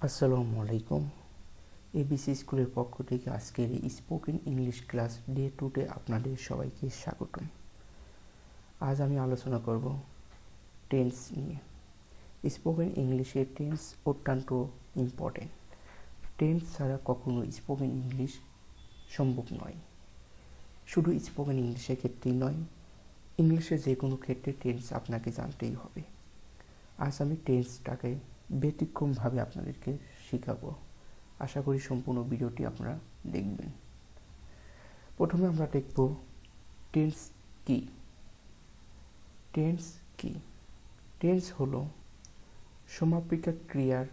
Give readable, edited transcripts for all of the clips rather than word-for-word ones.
আসসালামু আলাইকুম। এবিসি স্কুলের পক্ষ থেকে আজকের এই স্পোকেন ইংলিশ ক্লাস ডে 2-তে আপনাদের সবাইকে স্বাগতম। আজ আমি আলোচনা করব টেন্স নিয়ে। স্পোকেন ইংলিশে টেন্স অত্যন্ত ইম্পর্টেন্ট। টেন্স ছাড়া কখনো স্পোকেন ইংলিশ সম্ভব নয়। শুধু স্পোকেন ইংলিশের ক্ষেত্রেই নয়, ইংলিশের যে কোনো ক্ষেত্রে টেন্স আপনাকে জানতেই হবে। আজ আমি টেন্সটাকে ব্যতিক্রমভাবে আপনাদেরকে শেখাবো। আশা করি সম্পূর্ণ ভিডিওটি আপনারা দেখবেন। প্রথমে আমরা দেখব টেন্স কি। টেন্স কি? টেন্স হলো সমাপিকা ক্রিয়ার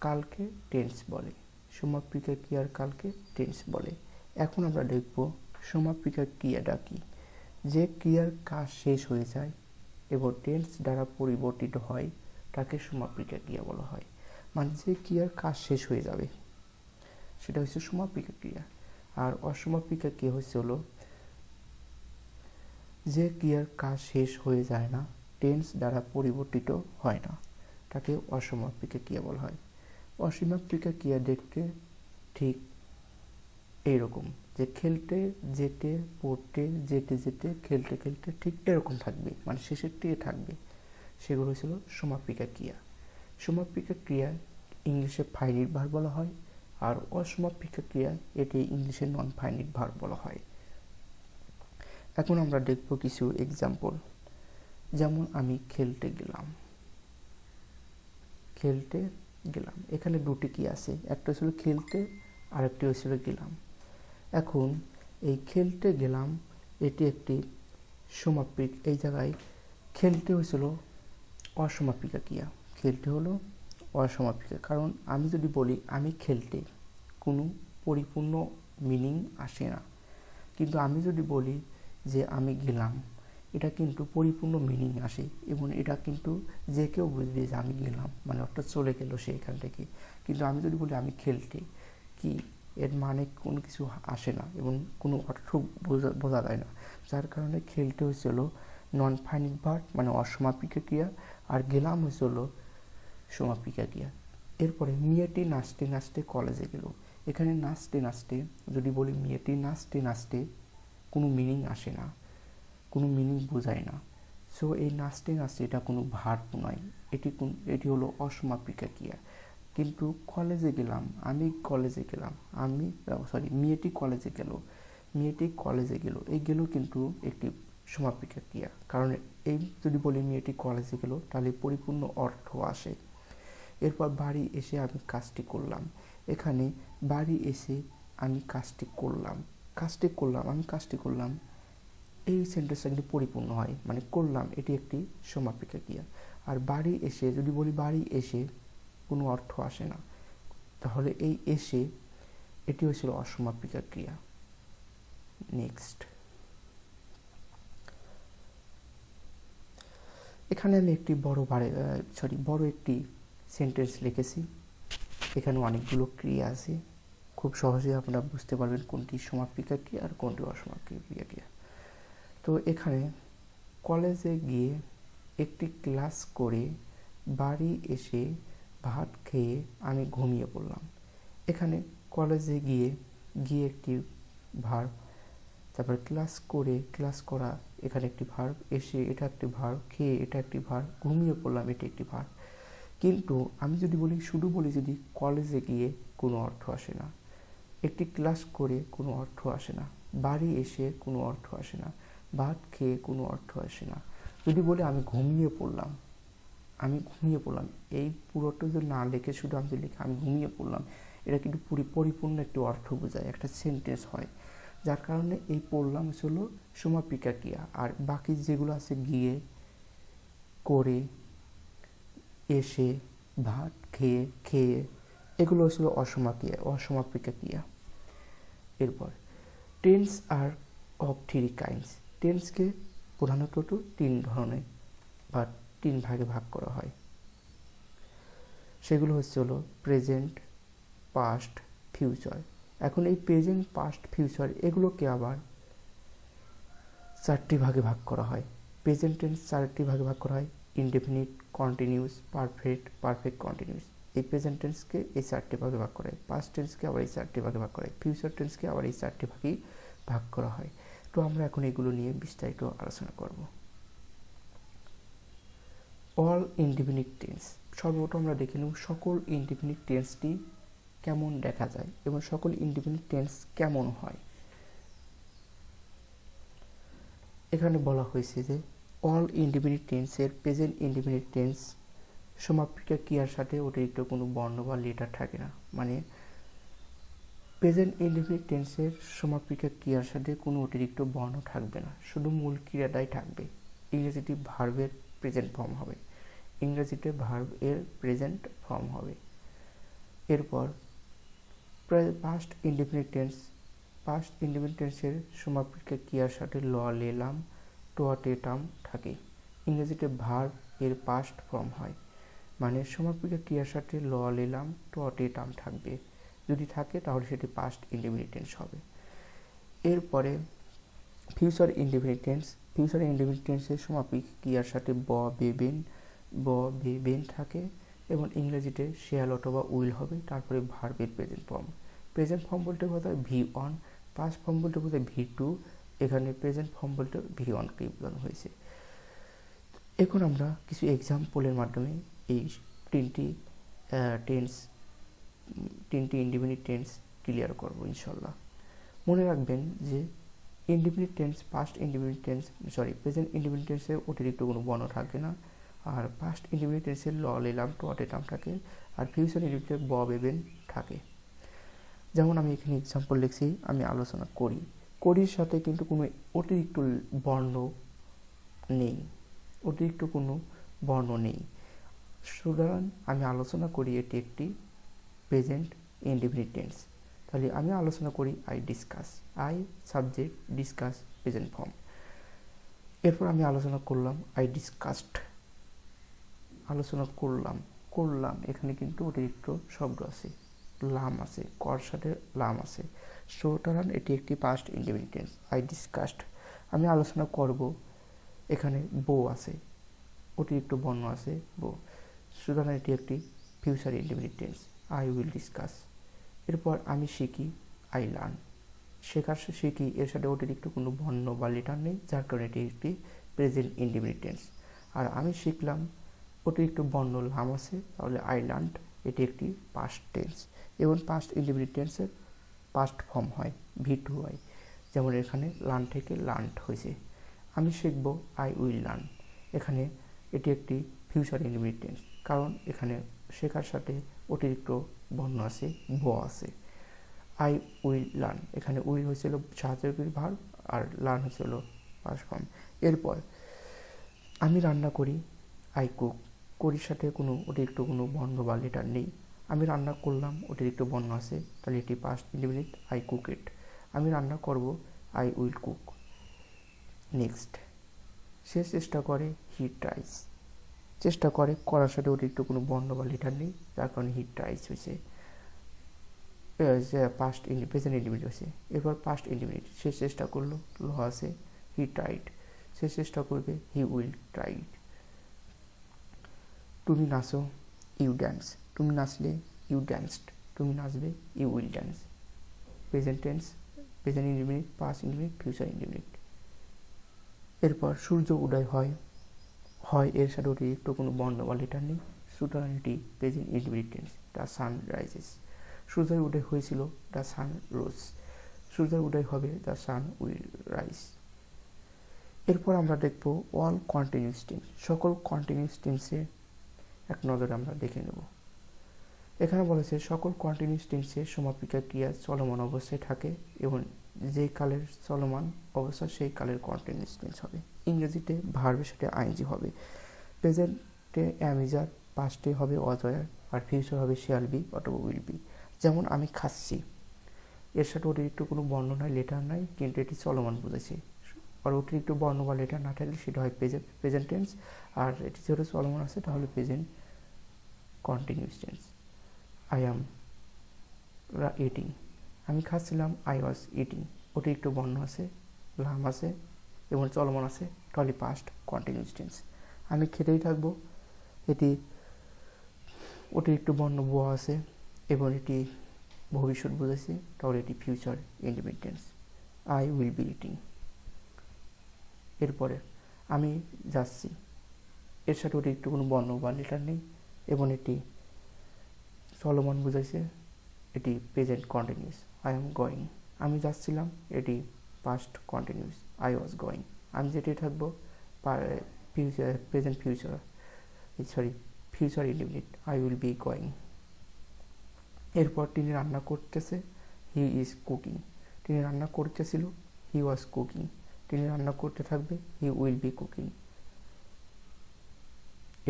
কালকে টেন্স বলে। সমাপিকা ক্রিয়ার কালকে টেন্স বলে। এখন আমরা দেখব সমাপিকা ক্রিয়াটা কি। যে ক্রিয়ার কাজ শেষ হয়ে যায় এবং টেন্স দ্বারা পরিবর্তিত হয় তাকে সমাপিকা ক্রিয়া বলা হয়। মানে যে ক্রিয়ার কাজ শেষ হয়ে যাবে সেটা হচ্ছে সমাপিকা ক্রিয়া। আর অসমাপিকা ক্রিয়া হলো যে ক্রিয়ার কাজ শেষ হয়ে যায় না, টেন্স দ্বারা পরিবর্তিত হয় না, তাকে অসমাপিকা ক্রিয়া বলা হয়। অসমাপিকা ক্রিয়া দেখতে ঠিক এইরকম, যে খেলতে যেতে, পড়তে যেতে যেতে, খেলতে খেলতে, ঠিক এরকম থাকবে, মানে শেষের দিকে থাকবে। সেগুলো ছিল সমাপিকা ক্রিয়া। সমাপিকা ক্রিয়া ইংলিশে ফাইনিট ভার্ব বলা হয়, আর অসমাপিকা ক্রিয়া এটি ইংলিশে নন ফাইনিট ভার্ব বলা হয়। এখন আমরা দেখব কিছু এক্সাম্পল। যেমন আমি খেলতে গেলাম। খেলতে গেলাম, এখানে দুটি কি আছে, একটা ছিল খেলতে আর একটি হয়েছিল গেলাম। এখন এই খেলতে গেলাম এটি একটি সমাপিক, এই জায়গায় খেলতে হয়েছিল অসমাপিকা ক্রিয়া। খেলতে হলো অসমাপিকা, কারণ আমি যদি বলি আমি খেলতে, কোনো পরিপূর্ণ মিনিং আসে না। কিন্তু আমি যদি বলি যে আমি গেলাম, এটা কিন্তু পরিপূর্ণ মিনিং আসে এবং এটা কিন্তু যে কেউ বুঝবে যে আমি গেলাম, মানে অর্থাৎ চলে গেল সে এখান থেকে। কিন্তু আমি যদি বলি আমি খেলতে, কি এর মানে কোনো কিছু আসে না এবং কোনো অর্থ বোঝা যায় না। যার কারণে খেলতে হয়েছিল নন ফাইনিট ভার্ব, মানে অসমাপিকা ক্রিয়া, আর গেলাম হয়েছিল সমাপিকা ক্রিয়া। এরপরে মেয়েটি নাচতে নাচতে কলেজে গেল। এখানে নাচতে নাচতে যদি বলি মেয়েটি নাচতে নাচতে, কোনো মিনিং আসে না, কোনো মিনিং বোঝায় না। সো এই নাচতে নাচতে এটা কোনো ভার্ব নয়, এটি হলো অসমাপিকা ক্রিয়া। কিন্তু কলেজে গেলাম, আমি কলেজে গেলাম, মেয়েটি কলেজে গেল, মেয়েটি কলেজে গেল, এই গেল কিন্তু একটি সমাপিকা ক্রিয়া। কারণ এই যদি বলি মেয়েটি কলেজে গেল তাহলে পরিপূর্ণ অর্থ আসে। এরপর বাড়ি এসে আমি কাজটি করলাম। এখানে বাড়ি এসে আমি কাজটি করলাম, আমি কাজটি করলাম, এই সেন্টেন্সটা কিন্তু পরিপূর্ণ হয়, মানে করলাম এটি একটি সমাপিকা ক্রিয়া। আর বাড়ি এসে যদি বলি বাড়ি এসে, কোনো অর্থ আসে না, তাহলে এই এসে এটি হয়েছিল অসমাপিকা ক্রিয়া। নেক্সট, এখানে আমি একটি বড় একটি সেন্টেন্স লিখেছি। এখানে অনেকগুলো ক্রিয়া আছে, খুব সহজে আপনারা বুঝতে পারবেন কোনটি সমাপিকা ক্রিয়া আর কোনটি অসমাপিকা ক্রিয়া। তো এখানে কলেজে গিয়ে একটি ক্লাস করে বাড়ি এসে ভাত খেয়ে আমি ঘুমিয়ে পড়লাম। এখানে কলেজে গিয়ে একটি ভার্ব, তারপর ক্লাস করে, ক্লাস করা এখানে একটি ভার্ব, এসে এটা একটি ভার্ব, খেয়ে এটা একটি ভার্ব, ঘুমিয়ে পড়লাম এটি একটি ভার্ব। কিন্তু আমি যদি শুধু বলি যদি কলেজে গিয়ে, কোনো অর্থ আসে না। একটি ক্লাস করে কোনো অর্থ আসে না। বাড়ি এসে কোনো অর্থ আসে না। ভাত খেয়ে কোনো অর্থ আসে না। যদি বলি আমি ঘুমিয়ে পড়লাম, এই পুরোটা যদি না লিখে শুধু আমি লিখি আমি ঘুমিয়ে পড়লাম, এটা কিন্তু পরিপূর্ণ একটি অর্থ বোঝায়, একটা সেন্টেন্স হয়। যার কারণে এই পড়লাম হলো সমাপিকা ক্রিয়া। আর বাকি যেগুলো আছে গিয়ে, করে, এসে, ভাত খেয়ে এগুলো হচ্ছিল অসমাপিকা ক্রিয়া। এরপর টেন্স আর অফ 3 কাইন্ডস। টেন্সকে প্রধানত 3 ধরনের বা 3 ভাগে ভাগ করা হয়। সেগুলো হচ্ছিল প্রেজেন্ট, পাস্ট, ফিউচার। এখন এই প্রেজেন্ট, পাস্ট, ফিউচার এগুলোকে আবার 4টি ভাগে ভাগ করা হয়। প্রেজেন্ট টেন্স 4টি ভাগে ভাগ করা হয়: indefinite, continuous, perfect, perfect continuous. এই প্রেজেন্ট টেন্সকে এই 4টে ভাগে ভাগ করা হয়, পাস্ট টেন্সকে আবার এই 4টে ভাগে ভাগ করা হয়, ফিউচার টেন্সকে আবার এই 4টে ভাগেই ভাগ করা হয়। তো আমরা এখন এগুলো নিয়ে বিস্তারিত আলোচনা করব। অল ইনডিফিনিট টেন্স, সর্বপ্রথম আমরা দেখে নেব সকল ইনডিফিনিট টেন্সটি কেমন দেখা যায় এবং সকল ইনডিফিনিট টেন্স কেমন হয়। এখানে বলা হয়েছে যে অল ইনডিফিনিট টেন্সের প্রেজেন্ট ইনডিফিনিট টেন্স সমাপিকা ক্রিয়ার সাথে অতিরিক্ত কোনো বর্ণ বা লেটার থাকে না। মানে প্রেজেন্ট ইনডিফিনিট টেন্সের সমাপিকা ক্রিয়ার সাথে কোনো অতিরিক্ত বর্ণ থাকবে না, শুধু মূল ক্রিয়াটাই থাকবে। ইংরেজিতে ভার্বের প্রেজেন্ট ফর্ম হবে, ইংরেজিতে ভার্ব এর প্রেজেন্ট ফর্ম হবে। এরপর past indefinite tense, past indefinite টেন্সের সমাপিকা ক্রিয়ার সাথে ল, লেলাম, টোয়াটেটাম থাকে। ইংরেজিতে ভার্ব এর পাস্ট ফর্ম হয়, মানে সমাপিকা ক্রিয়ার সাথে ল, লেলাম, টোয়াটেটাম থাকবে। যদি থাকে তাহলে সেটি পাস্ট ইনডিফিনিট টেন্স হবে। এরপরে future indefinite tense, future indefinite টেন্সের সমাপিকা ক্রিয়ার সাথে ব বেবেন থাকে এবং ইংরেজিতে শেয়াল অথবা উইল হবে। তারপরে ভার্বের প্রেজেন্ট ফর্ম, প্রেজেন্ট ফর্ম বলতে বোঝায় V1, পাস্ট ফর্ম বলতে বোঝায় V2, এখানে প্রেজেন্ট ফর্ম বলতে V1 কে বোঝানো হয়েছে। এখন আমরা কিছু এক্সাম্পলের মাধ্যমে এই তিনটি ইনডিফিনিট টেন্স ক্লিয়ার করব ইনশাল্লাহ। মনে রাখবেন যে indefinite tense, past indefinite tense, present indefinite টেন্সে অতিরিক্ত কোনো বর্ণ থাকে না, আর পাস্ট ইনডিফিনিট টেন্সে ল, লেলাম, টোয়াটেটাম থাকে, আর ফিউচার ইনডিফিনিটে ব, বেবেন থাকে। যেমন আমি এখানে এক্সাম্পল লিখছি, আমি আলোচনা করি, করির সাথে কিন্তু কোনো অতিরিক্ত বর্ণ নেই, অতিরিক্ত কোনো বর্ণ নেই, সুতরাং আমি আলোচনা করি এটি একটি প্রেজেন্ট ইনডিফিনিট টেন্স। তাহলে আমি আলোচনা করি I discuss, I subject, discuss present form. এরপর আমি আলোচনা করলাম আই ডিসকাসড, আলোচনা করলাম, এখানে কিন্তু অতিরিক্ত শব্দ আছে, লাম আছে, কর সাথে লাম আছে, সুতরাং এটি একটি past indefinite tense. I discussed, আমি আলোচনা করব, এখানে বো আছে, অতিরিক্ত বর্ণ আছে বো, সুতরাং এটি একটি future indefinite tense. I will discuss. এরপর আমি শিখি, আই লার্ন, শিখি এর সাথে অতিরিক্ত কোনো বর্ণ বা লেটার নেই, যার কারণে এটি একটি প্রেজেন্ট ইনডিফিনিট টেন্স। আর আমি শিখলাম, অতিরিক্ত বর্ণ লাম আছে, তাহলে আই লার্নড, এটি একটি পাস্ট টেন্স। এবং পাস্ট ইনডিফিনিট টেন্সের পাস্ট ফর্ম হয় V2I, যেমন এখানে লার্ন থেকে লার্নড হয়েছে। আমি শিখব, আই উইল লার্ন, এখানে এটি একটি ফিউচার ইনডিফিনিট টেন্স, কারণ এখানে শেখার সাথে অতিরিক্ত বর্ণ আছে, ব আছে। আই উইল লার্ন, এখানে উইল হয়েছিল সাহায্যকারী ভার্ব আর লার্ন হয়েছিল পাস্ট ফর্ম। এরপর আমি রান্না করি, আই কুক, করির সাথে কোনো অতিরিক্ত কোনো বর্ণ বা লেটার নেই। আমি রান্না করলাম, অতিরিক্ত বর্ণ আছে, তাহলে এটি past indefinite, I cook it. আমি রান্না করব, আই উইল কুক। নেক্সট, সে চেষ্টা করে, হি ট্রাইস, চেষ্টা করে, করার সাথে অতিরিক্ত কোনো বর্ণ বা লেটার নেই, যার কারণে হি ট্রাইস হয়েছে, পাস্ট প্রেজেন্ট ইনডিফিনিট হয়েছে। এরপর পাস্ট ইনডিফিনিট, সে চেষ্টা করলো, ল আছে, হি ট্রাইড, সে চেষ্টা করবে, হি উইল ট্রাইড। তুমি নাচো, ইউ ড্যান্স, তুমি নাচলে, ইউ ড্যান্সড, তুমি নাচবে, you will dance. Present tense, present indefinite, past indefinite, future indefinite. এরপর সূর্য উদয় হয়, এর সাথে অতিরিক্ত কোনো বর্ণ বা লেটার নেই, সুতরাং এটি present indefinite tense. The sun rises, সূর্যের উদয় হয়েছিল, দ্য সান রোজ, সূর্যের উদয় হবে, দ্য সান উইল রাইজ। এরপর আমরা দেখব অল কন্টিনিউয়াস টেন্স, সকল কন্টিনিউয়াস টেন্সে এক নজরে আমরা দেখে নেব। এখানে বলেছে সকল কন্টিনিউয়াস টেন্সে সমাপিকা ক্রিয়া চলমান অবস্থায় থাকে এবং যে কালের চলমান অবস্থা সেই কালের কন্টিনিউয়াস টেন্স হবে। ইংরেজিতে ভার্বের সাথে আইএনজি হবে, প্রেজেন্টে অ্যামিজার, পাস্টে হবে অজয়ার, আর ফিউচার হবে শেয়াল বি অথবা উইল বি। যেমন আমি খাচ্ছি, এর সাথে অতিরিক্ত কোনো বর্ণ নাই, লেটার নাই, কিন্তু এটি চলমান বুঝেছে। আর অতিরিক্ত বর্ণ বা লেটার না থাকলে সেটা হয় প্রেজেন্ট টেন্স, আর এটি যেহেতু চলমান আছে তাহলে present continuous tense. I am eating, আমি খাচ্ছিলাম, আই ওয়াজ ইটিং, অতিরিক্ত বর্ণ আছে, লাম আছে এবং চলমান আছে, তাহলে পাস্ট কন্টিনিউয়াস টেন্স। আমি খেতেই থাকবো, এটি অতিরিক্ত বর্ণ ব আছে এবং এটি ভবিষ্যৎ বোঝাচ্ছে, তাহলে এটি future independence. I will be eating. এরপরে আমি যাচ্ছি, এর সাথে অতিরিক্ত কোনো বর্ণ বা লেটার নেই এবং এটি চলমান বোঝাইছে, এটি present continuous. I am going, আমি যাচ্ছিলাম, এটি past continuous. I was going. আমি যেটি থাকবো future, present future, future independent. I will be going. এরপর তিনি রান্না করতেছে, হি ইজ কুকিং। তিনি রান্না করতেছিল, হি ওয়াজ কুকিং। তিনি রান্না করতে থাকবে, হি উইল বি কুকিং।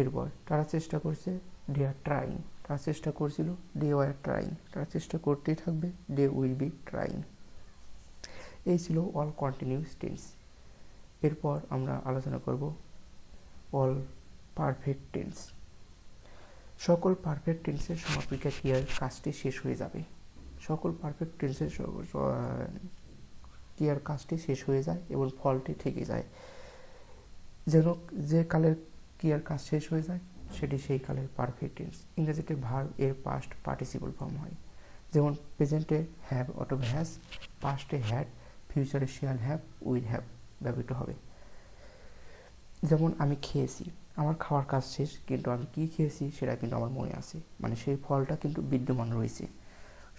এরপর তারা চেষ্টা করছে, দে আর ট্রাইং। তারা চেষ্টা করছিল, দে ওয়ার ট্রাইং। তারা চেষ্টা করতেই থাকবে, দে উইল বি ট্রাইং। এই ছিল অল কন্টিনিউয়াস টেন্স। এরপর আমরা আলোচনা করব অল পারফেক্ট টেন্স। সকল পারফেক্ট টেন্সের সমাপিকা ক্রিয়ার কাজটি শেষ হয়ে যাবে। সকল পারফেক্ট টেন্সের ক্রিয়ার কাজটি শেষ হয়ে যায় এবং ফলটি থেকে যায়। যেন যে কালের ক্রিয়ার কাজ শেষ হয়ে যায় সেটি সেই কালের পারফেক্ট টেন্স। ইংরেজিতে ভার্ব এর পাস্ট পার্টিসিপল ফর্ম হয়। যেমন প্রেজেন্টে হ্যাভ অথবা হ্যাজ, পাস্টে হ্যাড, ফিউচারে শ্যাল হ্যাভ, উইল হ্যাভ ব্যবহৃত হবে। যেমন আমি খেয়েছি, আমার খাওয়ার কাজ শেষ, কিন্তু আমি কী খেয়েছি সেটা কিন্তু আমার মনে আছে, মানে সেই ফলটা কিন্তু বিদ্যমান রয়েছে।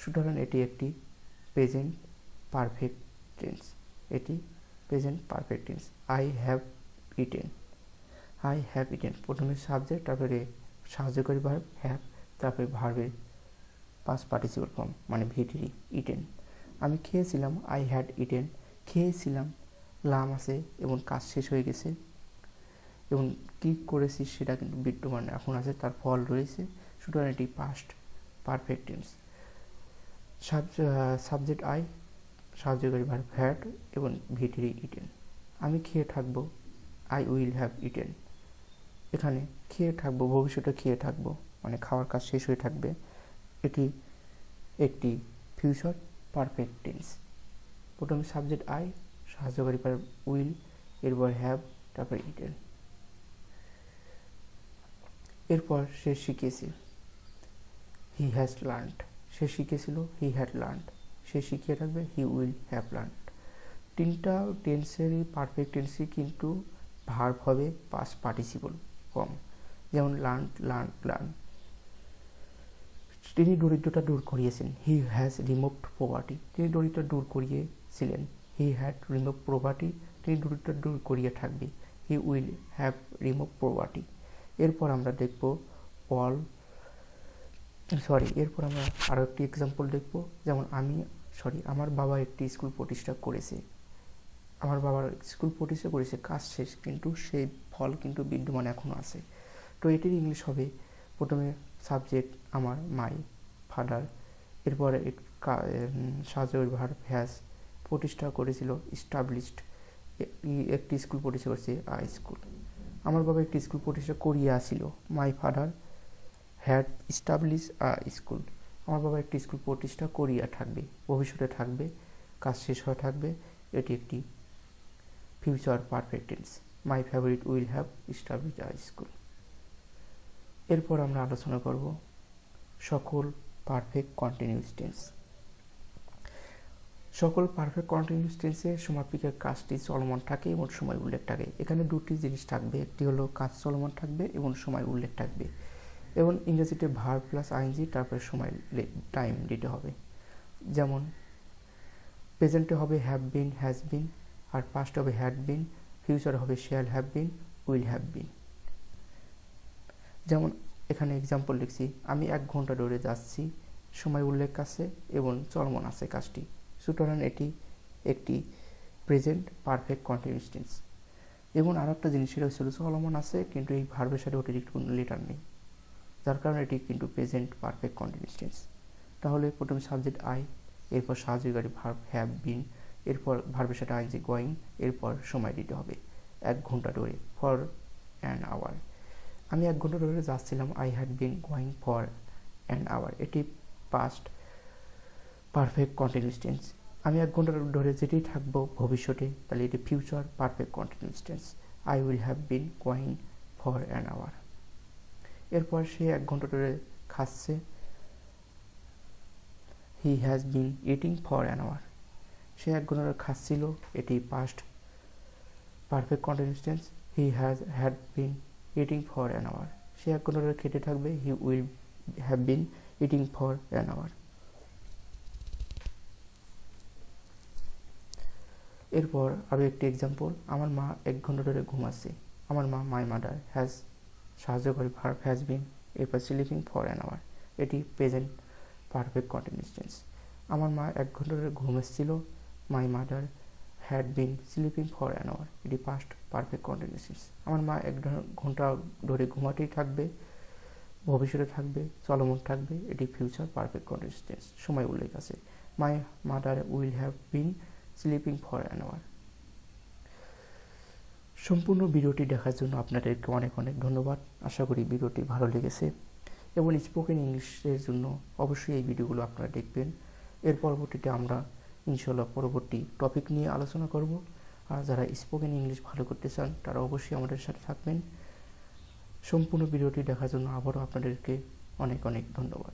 সুতরাং এটি একটি প্রেজেন্ট পারফেক্ট টেন্স। এটি present perfect tense. I have eaten. I have eaten, প্রথমে সাবজেক্ট, তারপরে সাহায্যকারী ভার্ব হ্যাভ, তারপরে ভার্বের পাস্ট পার্টিসিপল ফর্ম মানে ভিটিরি, ইটেন। আমি খেয়েছিলাম, আই হ্যাড ইটেন। খেয়েছিলাম, লাম আছে এবং কাজ শেষ হয়ে গেছে এবং কী করেছি সেটা কিন্তু বিদ্যমান এখন আছে, তার ফল রয়েছে। সুতরাং এটি past perfect tense. Subject I, সাহায্যকারী ভার্ব হ্যাড এবং ভিটিরি ইটেন। আমি খেয়ে থাকবো, আই উইল হ্যাভ ইটেন। এখানে খেয়ে থাকবো, ভবিষ্যতে খেয়ে থাকবো মানে খাওয়ার কাজ শেষ হয়ে থাকবে। এটি একটি ফিউচার পারফেক্ট টেন্স। প্রথমে সাবজেক্ট আই, সাহায্যকারী ভার্ব উইল, এরপর হ্যাভ, তারপর ইটেন। এরপর সে শিখেছে, হি হ্যাজ লার্নড। সে শিখেছিল, হি হ্যাড লার্নড। সে শিখিয়ে থাকবে, হি উইল হ্যাভ লার্নড। তিনটা টেন্সেরই পারফেক্ট টেন্সই কিন্তু ভার্ব হবে পাস্ট পার্টিসিপল ফর্ম। যেমন লার্ন, লার্ন, লার্ন। তিনি দরিদ্রতা দূর করিয়েছেন, হি হ্যাজ রিমুভড পভার্টি। তিনি দরিদ্রতা দূর করিয়েছিলেন, হি হ্যাড রিমুভ পভার্টি। তিনি দরিদ্রতা দূর করিয়ে থাকবে, he will have remove poverty. এরপর আমরা দেখব এরপর আমরা আরও একটি এক্সাম্পল দেখব। যেমন আমার বাবা একটি স্কুল প্রতিষ্ঠা করেছে। আমার বাবার স্কুল প্রতিষ্ঠা করেছে, কাজ শেষ, কিন্তু সেই ফল কিন্তু বিদ্যমান এখনও আছে। তো এটির ইংলিশ হবে, প্রথমে সাবজেক্ট আমার, মাই ফাদার, এরপরে সাহায্যকারী ভার্ব হ্যাজ, প্রতিষ্ঠা করেছিল স্টাবলিশড, একটি স্কুল প্রতিষ্ঠা করেছে আ স্কুল। আমার বাবা একটি স্কুল প্রতিষ্ঠা করিয়াছিল, my father had establish a school. আমার বাবা একটি স্কুল প্রতিষ্ঠা করিয়া থাকবে, ভবিষ্যতে থাকবে, কাজ শেষ হয়ে থাকবে। এটি একটি future perfect tense. My favourite will have establish a school. এরপর আমরা আলোচনা করব সকল পারফেক্ট কন্টিনিউয়াস টেন্স। সকল পারফেক্ট কন্টিনিউয়াস টেন্সের সমাপিকার কাজটি চলমান থাকে এবং সময় উল্লেখ থাকে। এখানে দুটি জিনিস থাকবে, একটি হলো কাজ চলমান থাকবে এবং সময় উল্লেখ থাকবে। এবং ইংরেজিতে ভার্ব প্লাস আইএনজি, তারপরে সময় টাইম দিতে হবে। যেমন প্রেজেন্টে হবে হ্যাভ বিন, হ্যাজ বিন, আর পাস্ট হবে হ্যাড বিন, ফিউচার হবে shall have been, will have been. যেমন এখানে এক্সাম্পল লিখছি, আমি 1 ঘন্টা দৌড়ে যাচ্ছি, সময় উল্লেখ আছে এবং চলমান আছে কাজটি। সুতরাং এটি একটি প্রেজেন্ট পারফেক্ট কন্টিনিউয়াস টেন্স। এবং আর একটা জিনিস, সেটা হচ্ছে চলমান আছে কিন্তু এই ভার্বের সাথে অতিরিক্ত কোনো লেটার নেই, যার কারণে এটি কিন্তু প্রেজেন্ট পারফেক্ট কন্টিনিউয়াস টেন্স। তাহলে প্রথমে সাবজেক্ট আই, এরপর সাহায্যকারী ভার্ব হ্যাভ বিন, এরপর ভার্বের সাথে আইনজি গোয়িং, এরপর সময় দিতে হবে 1 ঘন্টা ধরে, ফর অ্যান আওয়ার। আমি 1 ঘন্টা ধরে যাচ্ছিলাম, I had been going for an hour. এটি পাস্ট পারফেক্ট কন্টিনিউয়াস টেন্স। আমি 1 ঘন্টা ধরে যেতেই থাকবো ভবিষ্যতে, তাহলে এটি future perfect continuous tense. I will have been going for an hour. এরপর সে 1 ঘন্টা ধরে খাচ্ছে। He has been eating for an hour, সে 1 ঘন্টা ধরে খাচ্ছিল, এটি past perfect continuous tense. He had been eating for an hour, সে 1 ঘন্টা ধরে খেতে থাকবে। He will have been eating for an hour. এরপর আরও একটি এক্সাম্পল, আমার মা 1 ঘন্টা ধরে ঘুমাচ্ছে। আমার মা, মাই মাদার হ্যাজ সাহায্যকারী ভার্ব হ্যাজ বিন, এরপর স্লিপিং ফর অ্যান আওয়ার, এটি প্রেজেন্ট পারফেক্ট কন্টিনিউয়াস টেন্স। আমার মা 1 ঘন্টা ধরে ঘুমাচ্ছিল। My mother had been sleeping for an hour, এটি পাস্ট পারফেক্ট কন্টিনিউয়াস টেন্স। আমার মা 1 ঘন্টা ধরে ঘুমাতেই থাকবে, ভবিষ্যতে থাকবে, চলমান থাকবে, এটি ফিউচার পারফেক্ট কন্টিনিউয়াস টেন্স, সময় উল্লেখ আছে। My mother will have been sleeping for an hour. সম্পূর্ণ ভিডিওটি দেখার জন্য আপনাদেরকে অনেক অনেক ধন্যবাদ। আশা করি ভিডিওটি ভালো লেগেছে এবং স্পোকেন ইংলিশের জন্য অবশ্যই এই ভিডিওগুলো আপনারা দেখবেন। এর পরবর্তীতে আমরা ইনশাল্লাহ পরবর্তী টপিক নিয়ে আলোচনা করব। আর যারা স্পোকেন ইংলিশ ভালো করতে চান তারা অবশ্যই আমাদের সাথে থাকবেন। সম্পূর্ণ ভিডিওটি দেখার জন্য আবারও আপনাদেরকে অনেক অনেক ধন্যবাদ।